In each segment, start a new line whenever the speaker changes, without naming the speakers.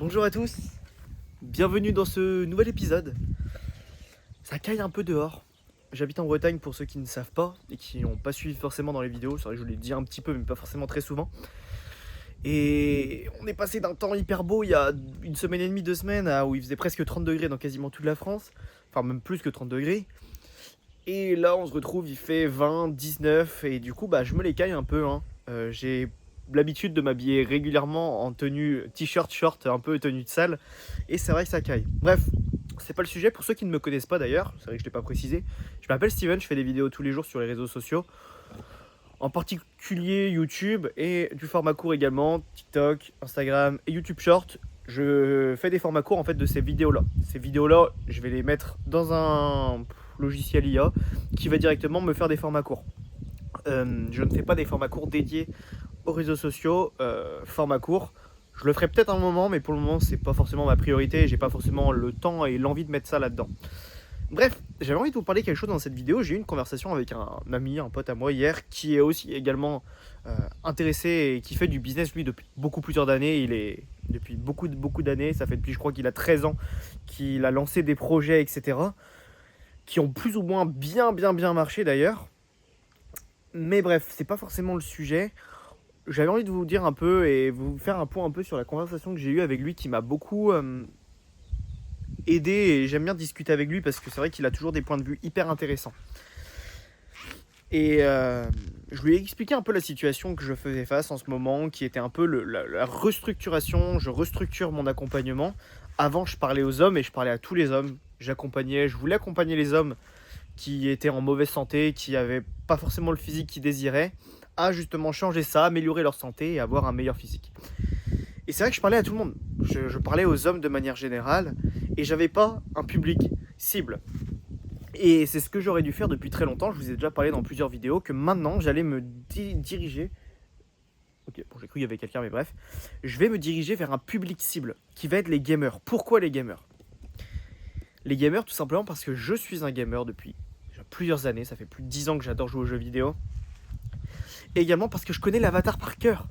Bonjour à tous, bienvenue dans ce nouvel épisode. Ça caille un peu dehors. J'habite en Bretagne pour ceux qui ne savent pas et qui n'ont pas suivi forcément dans les vidéos. C'est vrai que je l'ai dit un petit peu mais pas forcément très souvent. Et on est passé d'un temps hyper beau il y a une semaine et demie, 2 semaines, où il faisait presque 30 degrés dans quasiment toute la France. Enfin même plus que 30 degrés. Et là on se retrouve, il fait 20, 19 et du coup je me les caille un peu. J'ai l'habitude de m'habiller régulièrement en tenue t-shirt, short, un peu tenue de salle. Et c'est vrai que ça caille. Bref, c'est pas le sujet. Pour ceux qui ne me connaissent pas d'ailleurs, c'est vrai que je l'ai pas précisé, je m'appelle Steven, je fais des vidéos tous les jours sur les réseaux sociaux. En particulier YouTube et du format court également, TikTok, Instagram et YouTube Short. Je fais des formats courts en fait de ces vidéos-là. Ces vidéos-là, je vais les mettre dans un logiciel IA qui va directement me faire des formats courts. Je ne fais pas des formats courts dédiés aux réseaux sociaux, format court. Je le ferai peut-être un moment, mais pour le moment, c'est pas forcément ma priorité. J'ai pas forcément le temps et l'envie de mettre ça là-dedans. Bref, j'avais envie de vous parler quelque chose dans cette vidéo. J'ai eu une conversation avec un ami, un pote à moi hier, qui est aussi également intéressé et qui fait du business lui depuis beaucoup plusieurs années. Il est depuis beaucoup d'années. Ça fait depuis, je crois qu'il a 13 ans, qu'il a lancé des projets, etc. qui ont plus ou moins bien marché d'ailleurs. Mais bref, c'est pas forcément le sujet. J'avais envie de vous dire un peu et vous faire un point un peu sur la conversation que j'ai eue avec lui qui m'a beaucoup aidé et j'aime bien discuter avec lui parce que c'est vrai qu'il a toujours des points de vue hyper intéressants. Et je lui ai expliqué un peu la situation que je faisais face en ce moment, qui était un peu la restructuration. Je restructure mon accompagnement. Avant, je parlais aux hommes et je parlais à tous les hommes. Je voulais accompagner les hommes qui étaient en mauvaise santé, qui n'avaient pas forcément le physique qu'ils désiraient, à justement changer ça, améliorer leur santé et avoir un meilleur physique. Et c'est vrai que je parlais à tout le monde. Je parlais aux hommes de manière générale et j'avais pas un public cible. Et c'est ce que j'aurais dû faire depuis très longtemps. Je vous ai déjà parlé dans plusieurs vidéos que maintenant j'allais me diriger. Ok, bon, j'ai cru qu'il y avait quelqu'un, mais bref. Je vais me diriger vers un public cible qui va être les gamers. Pourquoi les gamers ? Les gamers, tout simplement parce que je suis un gamer depuis plusieurs années. Ça fait plus de 10 ans que j'adore jouer aux jeux vidéo. Et également parce que je connais l'avatar par cœur.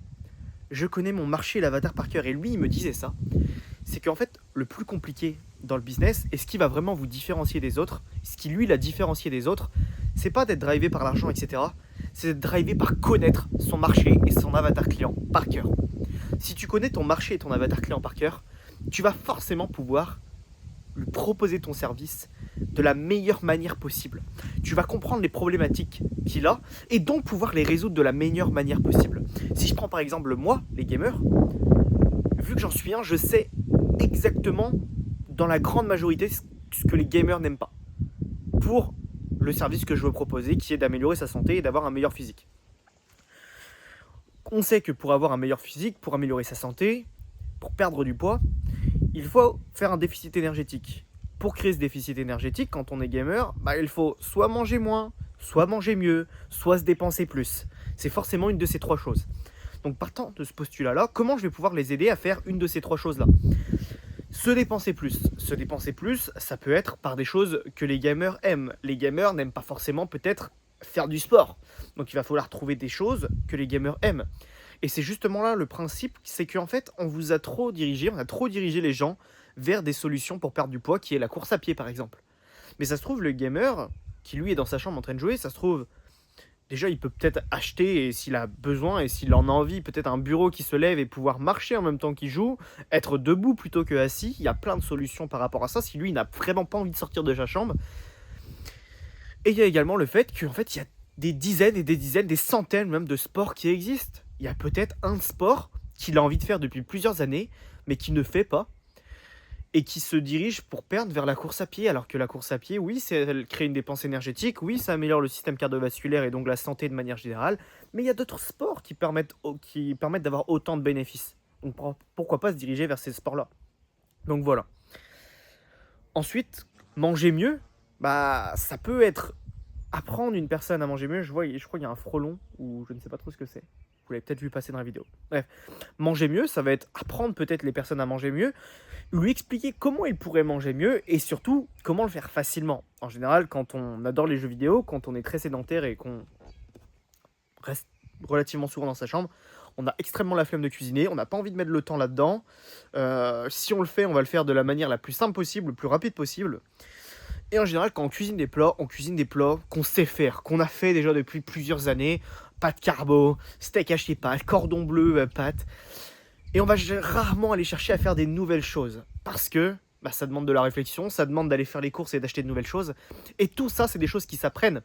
Je connais mon marché, l'avatar par cœur. Et lui, il me disait ça. C'est qu'en fait, le plus compliqué dans le business, et ce qui va vraiment vous différencier des autres, ce qui lui l'a différencié des autres, c'est pas d'être drivé par l'argent, etc. C'est d'être drivé par connaître son marché et son avatar client par cœur. Si tu connais ton marché et ton avatar client par cœur, tu vas forcément pouvoir lui proposer ton service de la meilleure manière possible. Tu vas comprendre les problématiques qu'il a et donc pouvoir les résoudre de la meilleure manière possible. Si je prends par exemple moi, les gamers, vu que j'en suis un, je sais exactement dans la grande majorité ce que les gamers n'aiment pas pour le service que je veux proposer, qui est d'améliorer sa santé et d'avoir un meilleur physique. On sait que pour avoir un meilleur physique, pour améliorer sa santé, pour perdre du poids, il faut faire un déficit énergétique. Pour créer ce déficit énergétique, quand on est gamer, il faut soit manger moins, soit manger mieux, soit se dépenser plus. C'est forcément une de ces trois choses. Donc partant de ce postulat-là, comment je vais pouvoir les aider à faire une de ces trois choses-là ? Se dépenser plus. Se dépenser plus, ça peut être par des choses que les gamers aiment. Les gamers n'aiment pas forcément peut-être faire du sport. Donc il va falloir trouver des choses que les gamers aiment. Et c'est justement là le principe, c'est qu'en fait, on a trop dirigé les gens vers des solutions pour perdre du poids, qui est la course à pied par exemple. Mais ça se trouve, le gamer, qui lui est dans sa chambre en train de jouer, ça se trouve, déjà il peut peut-être acheter, et s'il a besoin, et s'il en a envie, peut-être un bureau qui se lève et pouvoir marcher en même temps qu'il joue, être debout plutôt que assis. Il y a plein de solutions par rapport à ça, si lui il n'a vraiment pas envie de sortir de sa chambre. Et il y a également le fait qu'en fait, il y a des dizaines et des dizaines, des centaines même de sports qui existent. Il y a peut-être un sport qu'il a envie de faire depuis plusieurs années, mais qui ne fait pas, et qui se dirige pour perdre vers la course à pied. Alors que la course à pied, oui, elle crée une dépense énergétique, oui, ça améliore le système cardiovasculaire et donc la santé de manière générale, mais il y a d'autres sports qui permettent d'avoir autant de bénéfices. Donc pourquoi pas se diriger vers ces sports-là. Donc voilà. Ensuite, manger mieux, ça peut être apprendre une personne à manger mieux. Je crois qu'il y a un frelon, ou je ne sais pas trop ce que c'est. Vous l'avez peut-être vu passer dans la vidéo. Bref, manger mieux, ça va être apprendre peut-être les personnes à manger mieux, lui expliquer comment ils pourraient manger mieux et surtout comment le faire facilement. En général, quand on adore les jeux vidéo, quand on est très sédentaire et qu'on reste relativement souvent dans sa chambre, on a extrêmement la flemme de cuisiner, on n'a pas envie de mettre le temps là-dedans. Si on le fait, on va le faire de la manière la plus simple possible, le plus rapide possible. Et en général, quand on cuisine des plats qu'on sait faire, qu'on a fait déjà depuis plusieurs années. Pâtes carbo, steak haché pâtes, cordon bleu pâtes. Et on va rarement aller chercher à faire des nouvelles choses. Parce que ça demande de la réflexion, ça demande d'aller faire les courses et d'acheter de nouvelles choses. Et tout ça, c'est des choses qui s'apprennent.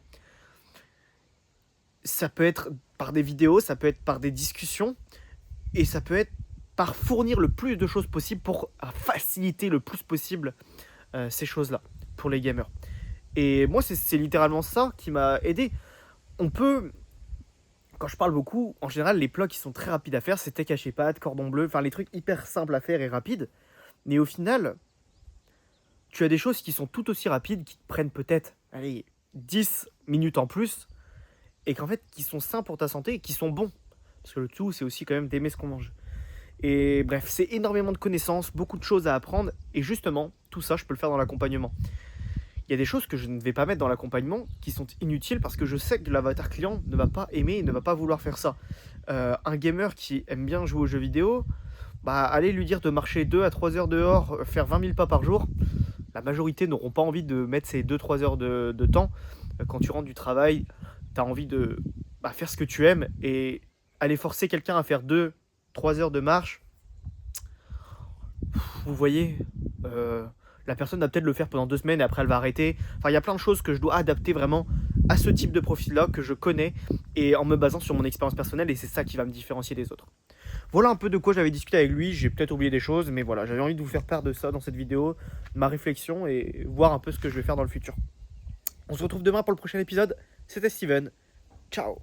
Ça peut être par des vidéos, ça peut être par des discussions. Et ça peut être par fournir le plus de choses possible pour faciliter le plus possible ces choses-là pour les gamers. Et moi, c'est littéralement ça qui m'a aidé. On peut... Quand je parle beaucoup, en général, les plats qui sont très rapides à faire, c'est steak haché pâtes, cordon bleu, enfin les trucs hyper simples à faire et rapides. Mais au final, tu as des choses qui sont tout aussi rapides, qui te prennent peut-être, allez, 10 minutes en plus, et qu'en fait, qui sont sains pour ta santé et qui sont bons. Parce que le tout, c'est aussi quand même d'aimer ce qu'on mange. Et bref, c'est énormément de connaissances, beaucoup de choses à apprendre, et justement, tout ça, je peux le faire dans l'accompagnement. Il y a des choses que je ne vais pas mettre dans l'accompagnement qui sont inutiles parce que je sais que l'avatar client ne va pas aimer et ne va pas vouloir faire ça. Un gamer qui aime bien jouer aux jeux vidéo, allez lui dire de marcher 2 à 3 heures dehors, faire 20 000 pas par jour, la majorité n'auront pas envie de mettre ces 2-3 heures de temps. Quand tu rentres du travail, tu as envie de faire ce que tu aimes, et aller forcer quelqu'un à faire 2-3 heures de marche, vous voyez, la personne va peut-être le faire pendant 2 semaines et après elle va arrêter. Enfin, il y a plein de choses que je dois adapter vraiment à ce type de profil-là que je connais et en me basant sur mon expérience personnelle, et c'est ça qui va me différencier des autres. Voilà un peu de quoi j'avais discuté avec lui. J'ai peut-être oublié des choses, mais voilà, j'avais envie de vous faire part de ça dans cette vidéo, ma réflexion, et voir un peu ce que je vais faire dans le futur. On se retrouve demain pour le prochain épisode. C'était Steven. Ciao.